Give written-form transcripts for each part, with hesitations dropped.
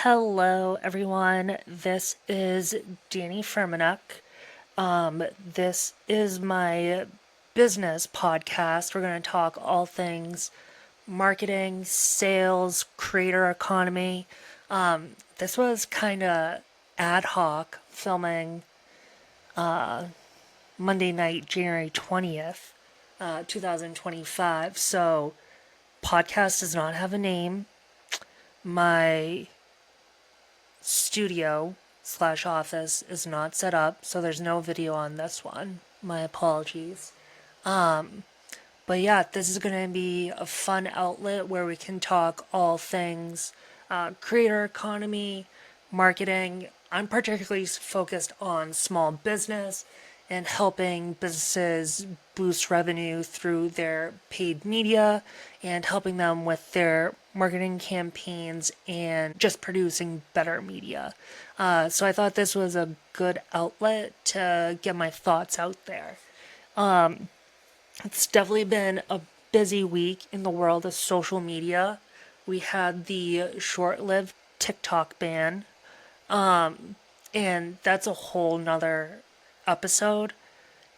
Hello, everyone. This is Danny Fermanuk. This is my business podcast. We're going to talk all things marketing, sales, creator economy. This was kind of ad hoc filming Monday night, January 20th, 2025. So, podcast does not have a name. My studio/office is not set up, so there's no video on this one. My apologies. But yeah, this is going to be a fun outlet where we can talk all things creator economy, marketing. I'm particularly focused on small business and helping businesses boost revenue through their paid media and helping them with their marketing campaigns and just producing better media. So I thought this was a good outlet to get my thoughts out there. It's definitely been a busy week in the world of social media. We had the short lived TikTok ban, and that's a whole nother episode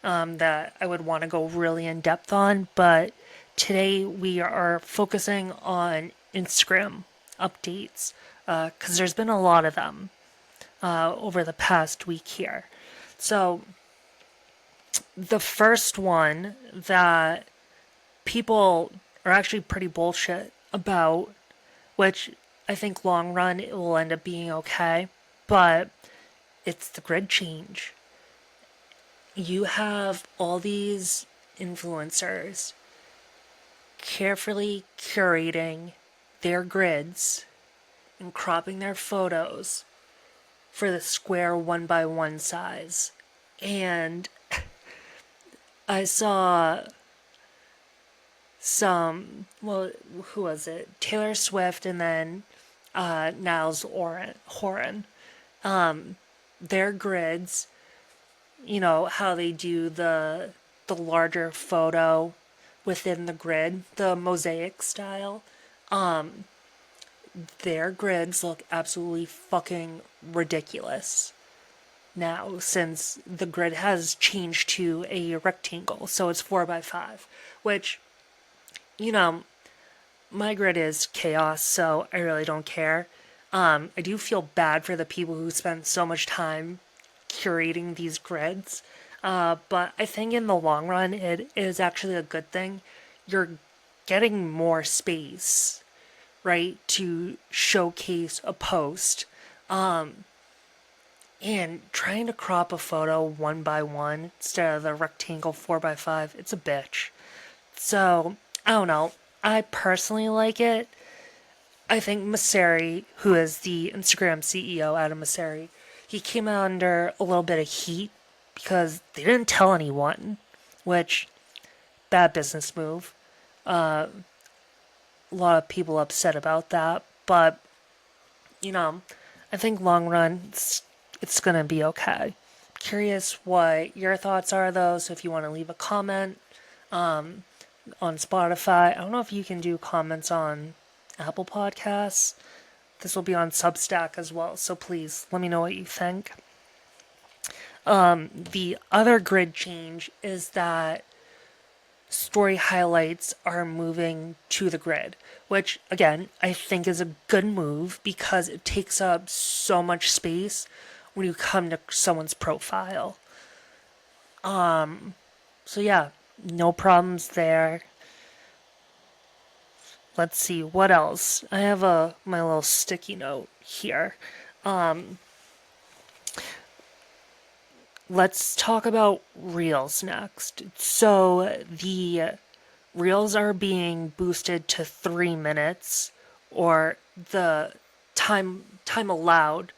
that I would want to go really in depth on. But today we are focusing on Instagram updates because there's been a lot of them over the past week here. So, the first one that people are actually pretty bullshit about, which I think long run it will end up being okay, but it's the grid change. You have all these influencers carefully curating their grids and cropping their photos for the square 1x1 size. And I saw well, who was it? Taylor Swift and then Niles Horan. Their grids, how they do the larger photo within the grid, the mosaic style. Their grids look absolutely fucking ridiculous now since the grid has changed to a rectangle, so it's 4x5, which, you know, my grid is chaos, so I really don't care. I do feel bad for the people who spend so much time curating these grids, but I think in the long run it is actually a good thing. You're getting more space, right, to showcase a post. And trying to crop a photo 1x1 instead of the rectangle 4x5, it's a bitch. So, I don't know. I personally like it. I think Masseri, who is the Instagram CEO, Adam Masseri, he came under a little bit of heat because they didn't tell anyone, which, bad business move. A lot of people upset about that, but, I think long run, it's gonna be okay. Curious what your thoughts are though, so if you want to leave a comment on Spotify. I don't know if you can do comments on Apple Podcasts. This will be on Substack as well, so please let me know what you think. The other grid change is that story highlights are moving to the grid, which again I think is a good move because it takes up so much space when you come to someone's profile. So yeah, no problems there. Let's see what else. I have my little sticky note here. Let's talk about Reels next. So the Reels are being boosted to 3 minutes, or the time allowed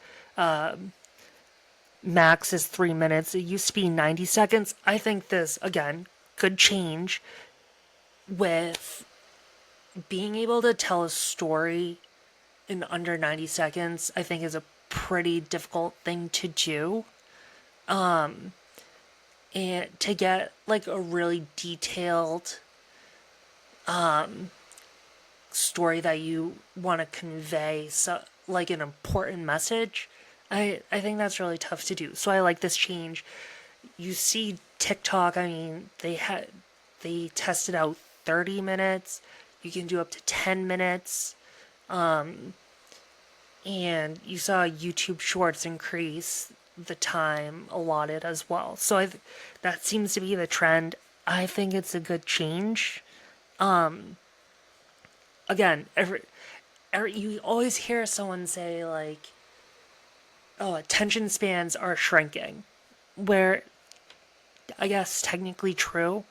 max is 3 minutes. It used to be 90 seconds. I think this again could change with being able to tell a story in under 90 seconds. I think is a pretty difficult thing to do. And to get like a really detailed story that you want to convey, so like an important message, I think that's really tough to do. So I like this change. You see TikTok, I mean, they tested out 30 minutes. You can do up to 10 minutes. And you saw YouTube Shorts increase the time allotted as well. So that seems to be the trend. I think it's a good change. Again, you always hear someone say like, "Oh, attention spans are shrinking," where I guess technically true,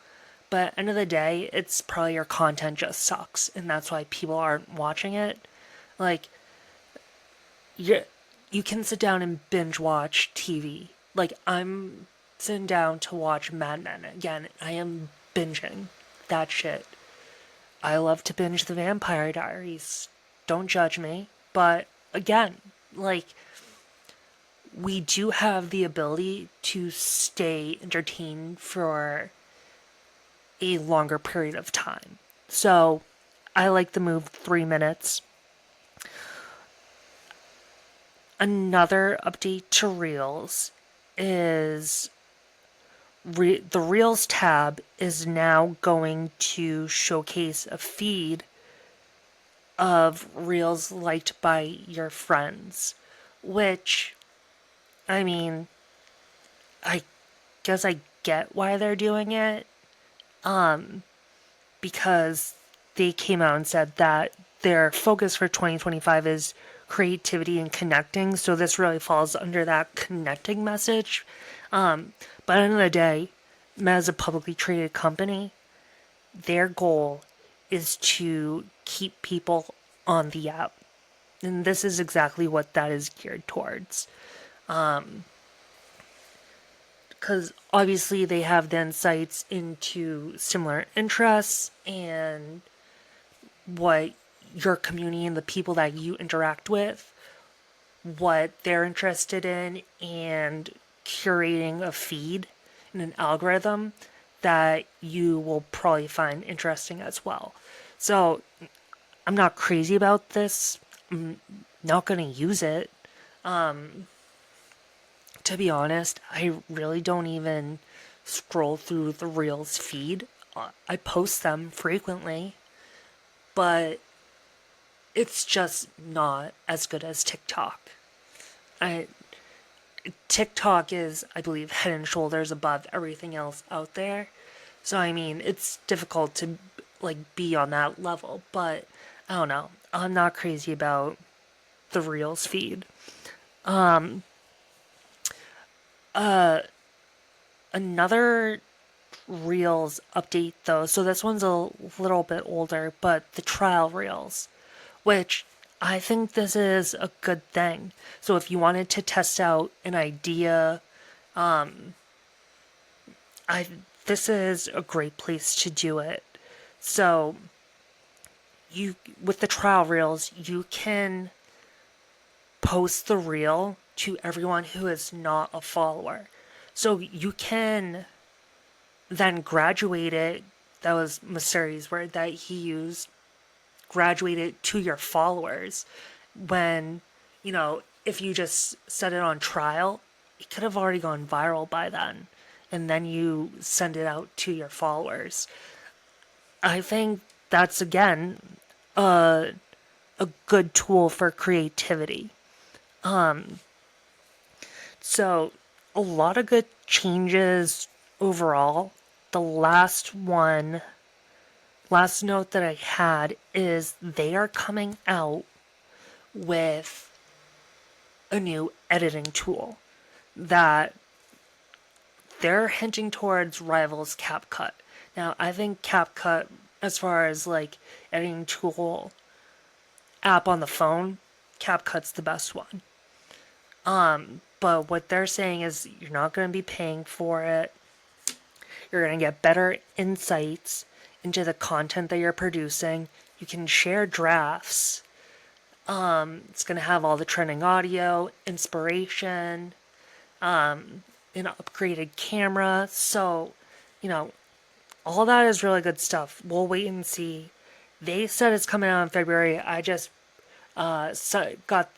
but end of the day, it's probably your content just sucks, and that's why people aren't watching it. Like, you you can sit down and binge watch TV. Like, I'm sitting down to watch Mad Men again. I am binging that shit. I love to binge The Vampire Diaries. Don't judge me, but again, like, we do have the ability to stay entertained for a longer period of time. So I like the move 3 minutes. Another update to Reels is the Reels tab is now going to showcase a feed of Reels liked by your friends, which, I mean, I guess I get why they're doing it, because they came out and said that their focus for 2025 is creativity and connecting. So this really falls under that connecting message. But at the end of the day, as a publicly traded company, their goal is to keep people on the app. And this is exactly what that is geared towards. Because obviously they have the insights into similar interests and what your community and the people that you interact with, what they're interested in, and curating a feed and an algorithm that you will probably find interesting as well. So I'm not crazy about this. I'm not going to use it. To be honest, I really don't even scroll through the Reels feed. I post them frequently, but it's just not as good as TikTok. I TikTok is, I believe, head and shoulders above everything else out there. So I mean, it's difficult to like be on that level, but I don't know. I'm not crazy about the Reels feed. Another Reels update though, so this one's a little bit older, but the trial Reels, which I think this is a good thing. So if you wanted to test out an idea, I this is a great place to do it. So you with the trial Reels, you can post the reel to everyone who is not a follower. So you can then graduate it. That was Masuri's word that he used. Graduate it to your followers. When, if you just set it on trial, it could have already gone viral by then. And then you send it out to your followers. I think that's, again, a good tool for creativity. So, a lot of good changes overall. The last note that I had is they are coming out with a new editing tool that they're hinting towards rivals CapCut. Now, I think CapCut, as far as like editing tool app on the phone, CapCut's the best one. But what they're saying is you're not going to be paying for it. You're going to get better insights into the content that you're producing. You can share drafts. It's going to have all the trending audio, inspiration, an upgraded camera. So, all that is really good stuff. We'll wait and see They said it's coming out in February. I just got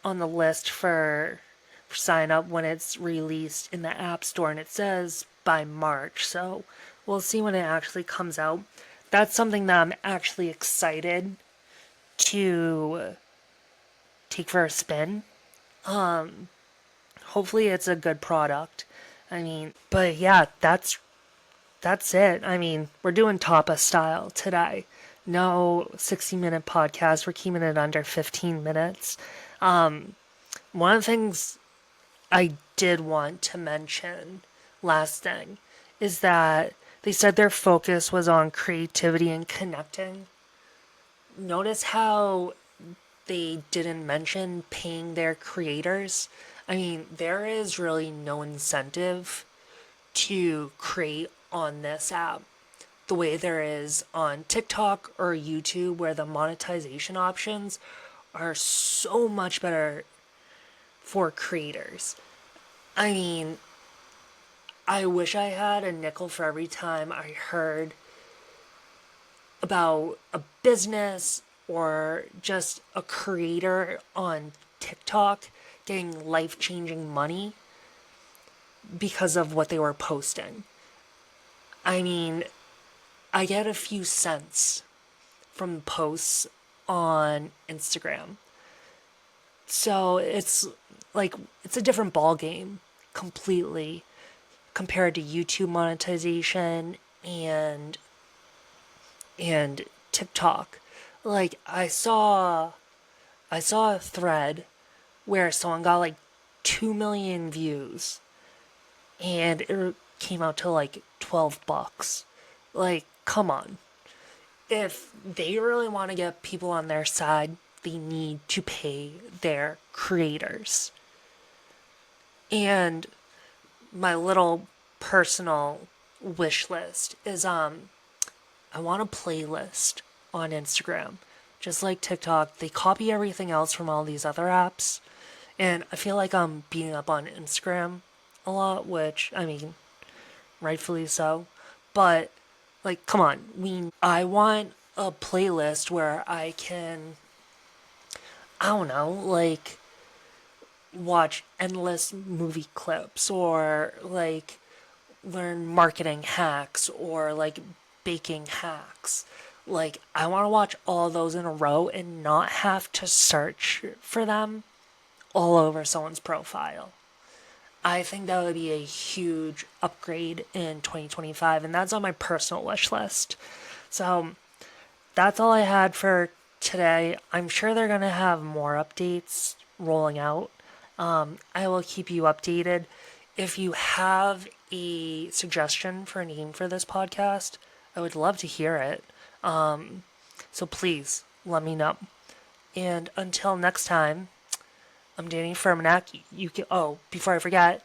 on the list for sign up when it's released in the App Store, and it says by March. So we'll see when it actually comes out. That's something that I'm actually excited to take for a spin. Hopefully, it's a good product. I mean, but yeah, that's it. I mean, we're doing Tapa style today. No 60-minute podcast. We're keeping it under 15 minutes. One of the things I did want to mention, last thing, is that they said their focus was on creativity and connecting. Notice how they didn't mention paying their creators. I mean, there is really no incentive to create on this app the way there is on TikTok or YouTube, where the monetization options are so much better for creators. I mean, I wish I had a nickel for every time I heard about a business or just a creator on TikTok getting life changing money because of what they were posting. I mean, I get a few cents from posts on Instagram. So it's a different ball game completely compared to YouTube monetization and TikTok. Like I saw a thread where someone got like 2 million views and it came out to like $12. Like, come on. If they really want to get people on their side, they need to pay their creators. And my little personal wish list is I want a playlist on Instagram. Just like TikTok, they copy everything else from all these other apps. And I feel like I'm beating up on Instagram a lot, which, I mean, rightfully so. But, like, come on. I want a playlist where I can, I don't know, like, watch endless movie clips or, like, learn marketing hacks or, like, baking hacks. Like, I want to watch all those in a row and not have to search for them all over someone's profile. I think that would be a huge upgrade in 2025, and that's on my personal wish list. So that's all I had for today. I'm sure they're going to have more updates rolling out. I will keep you updated. If you have a suggestion for a name for this podcast, I would love to hear it. So please let me know. And until next time, I'm Danny Fermanak. Before I forget,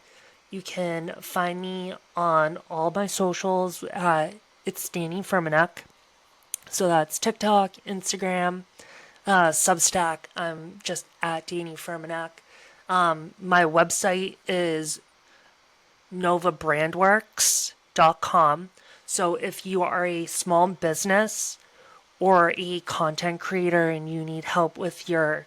you can find me on all my socials. It's Danny Fermanak. So that's TikTok, Instagram, Substack. I'm just at Danny Fermanak. My website is novabrandworks.com. So if you are a small business or a content creator and you need help with your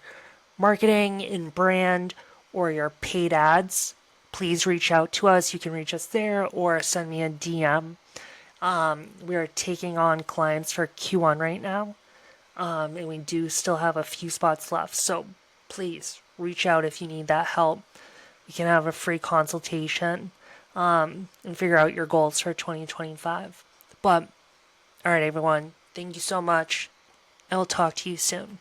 marketing and brand or your paid ads, please reach out to us. You can reach us there or send me a DM. We're taking on clients for Q1 right now, and we do still have a few spots left. So please reach out if you need that help. We can have a free consultation and figure out your goals for 2025. But, all right, everyone, thank you so much. I will talk to you soon.